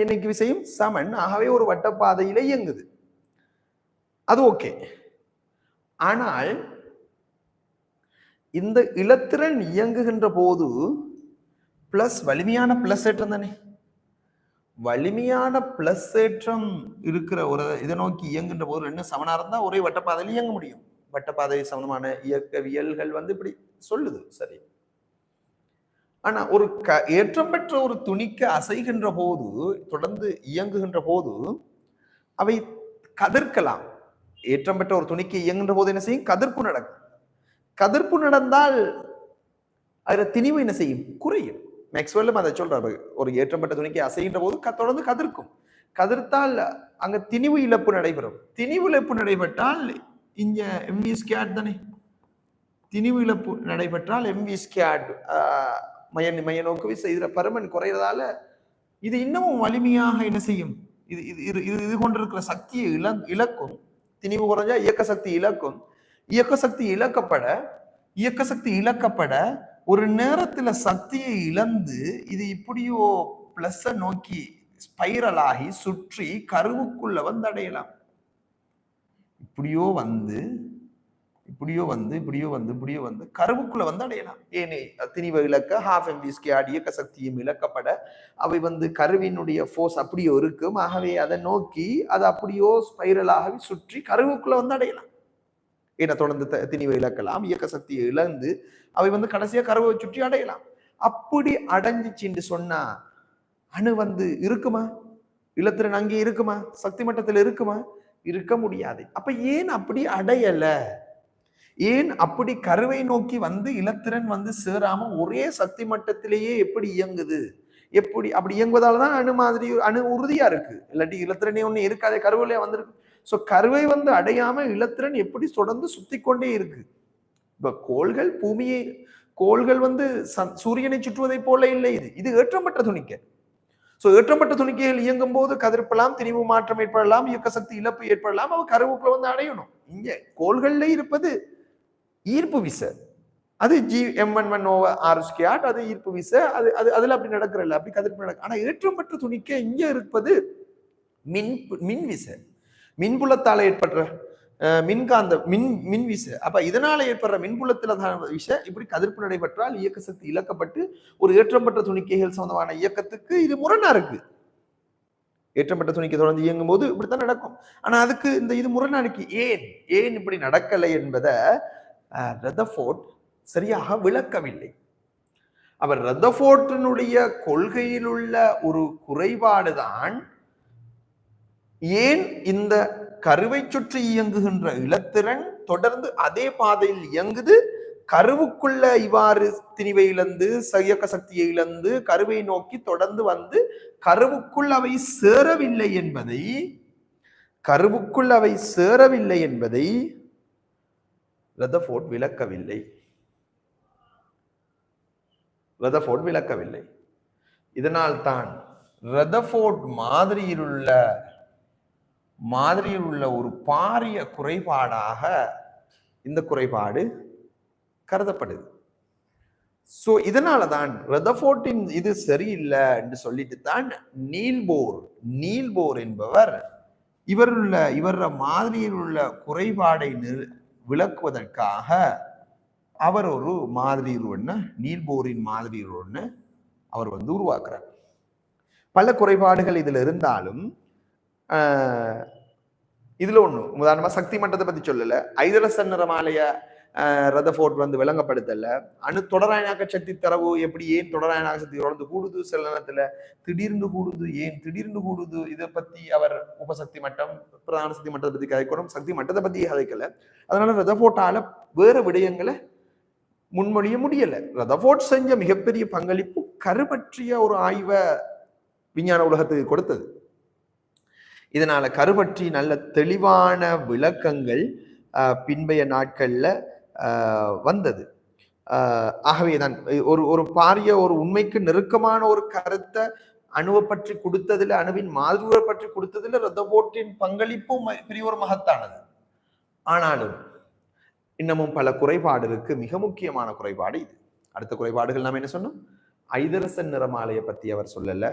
எண்ணிக்கை விசையும் சமன். ஆகவே ஒரு வட்டப்பாதையில இயங்குது. அது ஓகே. ஆனால் இந்த இலத்திரன் இயங்குகின்ற போது பிளஸ் வலிமையான பிளஸ் ஏற்றம் தானே. வலிமையான பிளஸ் ஏற்றம் இருக்கிற ஒரு இதை நோக்கி இயங்குகின்ற போது ரெண்டு சமனா இருந்தா ஒரே வட்டப்பாதையில் இயங்க முடியும். வட்டப்பாதை சமமான இயக்கவியல்கள் இப்படி சொல்லுது. சரி. ஆனா ஒரு ஏற்றம் பெற்ற ஒரு துணிக்கு அசைகின்ற போது, தொடர்ந்து இயங்குகின்ற போது அவை கதிர்க்கலாம். ஏற்றம் பெற்ற ஒரு துணிக்கு இயங்குகின்ற போது என்ன செய்யும்? கதிர்ப்பு நடக்கும். கதிர்ப்பு நடந்தால் அதுல திணிவு என்ன செய்யும்? குறையும். மேக்ஸ்வெல்லும் அதை சொல்றாரு. ஒரு ஏற்றம் பெற்ற துணிக்கு அசைகின்ற போது தொடர்ந்து கதிர்க்கும். கதிர்த்தால் அங்க திணிவு இழப்பு நடைபெறும். திணிவு இழப்பு நடைபெற்றால் இங்க எம்வி ஸ்கேட் தானே. திணிவு இழப்பு நடைபெற்றால் எம்வி ஸ்கேட் மைய நோக்கு விசை இதுல பருமன் குறையறதால இது இன்னமும் வலிமையாக என்ன செய்யும்? இது இது இது கொண்டிருக்கிற சக்தியை இழக்கும். திணிவு குறைஞ்சா இயக்க சக்தி இழக்கும். இயக்க சக்தி இழக்கப்பட ஒரு நேரத்துல சக்தியை இழந்து இது இப்படியோ பிளஸ் நோக்கி ஸ்பைரல் ஆகி சுற்றி கருவுக்குள்ள வந்து அடையலாம். இப்படியோ வந்து கருவுக்குள்ள வந்து அடையலாம். ஏனே திணிவை இழக்க ஹாஃப் எம்வி ஸ்கொயர்ட் இயக்க சக்தியும் இழக்கப்பட அவை கருவினுடைய ஃபோர்ஸ் அப்படியோ இருக்கும். ஆகவே அதை நோக்கி அது அப்படியோ ஸ்பைரலாகவே சுற்றி கருவுக்குள்ள வந்து அடையலாம். ஏன்னா தொடர்ந்து திணிவை இழக்கலாம், இயக்க சக்தியை இழந்து அவை கடைசியா கருவை சுற்றி அடையலாம். அப்படி அடைஞ்சிச்சுன்னு சொன்னா அணு இருக்குமா? இலத்திரன் அங்கே இருக்குமா? சக்தி மட்டத்தில் இருக்குமா? இருக்க முடியாது. அப்ப ஏன் அப்படி அடையல? ஏன் அப்படி கருவை நோக்கி இலத்திரன் சேராம ஒரே சக்தி மட்டத்திலேயே எப்படி இயங்குது? எப்படி அப்படி இயங்குவதால்தான் அணு உறுதியா இருக்கு. இல்லாட்டி இலத்திரனே ஒண்ணு இருக்காதே, கருவிலே வந்திருக்கு. சோ கருவை அடையாம இலத்திரன் எப்படி தொடர்ந்து சுத்தி கொண்டே இருக்கு. இப்ப கோள்கள் சூரியனை சுற்றுவதை போல இல்லை. இது ஏற்றப்பட்ட துணிக்கை. சோ ஏற்றப்பட்ட துணிக்கைகள் இயங்கும் போது கதிர்ப்பலாம், திணிவு மாற்றம் ஏற்படலாம், இயக்க சக்தி இழப்பு ஏற்படலாம். அவ கருவுக்குள்ள அடையணும். இங்க கோள்கள்ல இருப்பது ஈர்ப்பு விசை. அது Gm11/r². அது ஈர்ப்பு விசை. அதுல அப்படி நடக்கிறல்ல, அப்படி கதிர்ப்பு நடக்கும். ஆனா ஏற்றப்பட்ட துணிக்கை இங்க இருப்பது மின் விசை, மின்புலத்தால ஏற்படுற மின்காந்த மின் விசை. அப்ப இதனால ஏற்படுற மின்புலத்துல விசை இப்படி கதிர்ப்பு நடைபெற்றால் இயக்க சக்தி இழக்கப்பட்டு ஒரு ஏற்றப்பட்ட துணிக்கைகள் சொந்தமான இயக்கத்துக்கு இது முரணா இருக்கு. ஏற்றப்பட்ட துணிக்கை தொடர்ந்து இயங்கும் போது இப்படித்தான் நடக்கும். ஆனா அதுக்கு இது முரணா இருக்கு. ஏன் இப்படி நடக்கலை என்பதை ரதர்ஃபோர்ட் சரியாக விளக்கவில்லை. அவர் ரதர்ஃபோர்டினுடைய கொள்கையில் உள்ள ஒரு குறைபாடுதான் ஏன் இந்த கருவை சுற்றி இயங்குகின்ற இலத்திரன் தொடர்ந்து அதே பாதையில் இயங்குது, கருவுக்குள்ள இவ்வாறு திணிவை இழந்து இயக்க சக்தியை இழந்து கருவை நோக்கி தொடர்ந்து கருவுக்குள் அவை சேரவில்லை என்பதை ரதர்ஃபோர்ட் விளக்கவில்லை. இதனால் தான் ரதர்ஃபோர்ட் மாதிரியில் உள்ள ஒரு பாரிய குறைபாடாக இந்த குறைபாடு கருதப்படுது. சோ இதனாலதான் ரதர்ஃபோர்ட்டின் இது சரியில்லை என்று சொல்லிட்டு தான் நீல்போர் என்பவர் இவர மாதிரியில் உள்ள குறைபாடை விளக்குவதற்காக அவர் ஒரு நீல்போரின் மாதிரி அவர் உருவாக்குறார். பல குறைபாடுகள் இதுல இருந்தாலும் இதுல ஒண்ணு உதாரணமா சக்தி மட்டத்தை பத்தி சொல்லல. ஐதரசன் நிறமாலைய ரதர்ஃபோர்ட் விளங்கப்படுத்தல. அணு தொடராயனாக்க சக்தி தரவு ஏன் தொடராயனாக்க சக்தி தொடர்ந்து கூடுது, சில நேரத்துல திடீர்னு கூடுது. இதை பத்தி அவர் உபசக்தி மட்டம், பிரதான சக்தி மட்டத்தை பத்தி கதைக்கணும், சக்தி மட்டத்தை பத்தி கதைக்கல. அதனால ரதர்ஃபோர்ட்டால வேற விடயங்களை முன்மொழிய முடியல. ரதர்ஃபோர்ட் செஞ்ச மிகப்பெரிய பங்களிப்பு கரு பற்றிய ஒரு ஆய்வை விஞ்ஞான உலகத்துக்கு கொடுத்தது. இதனால கரு பற்றி நல்ல தெளிவான விளக்கங்கள் பின்பைய நாட்கள்ல வந்தது. ஆகவேதான் ஒரு பாரிய ஒரு உண்மைக்கு நெருக்கமான ஒரு கருத்தை அணுவை பற்றி கொடுத்ததுல, அணுவின் மாதிரியை பற்றி கொடுத்ததுல ரதர்ஃபோர்ட்டின் பங்களிப்பும் பெரிய ஒரு மகத்தானது. ஆனாலும் இன்னமும் பல குறைபாடு இருக்கு. மிக முக்கியமான குறைபாடு இது. அடுத்த குறைபாடுகள் நாம என்ன சொன்னோம்? ஐதரசன் நிறமாலையை பத்தி அவர் சொல்லல.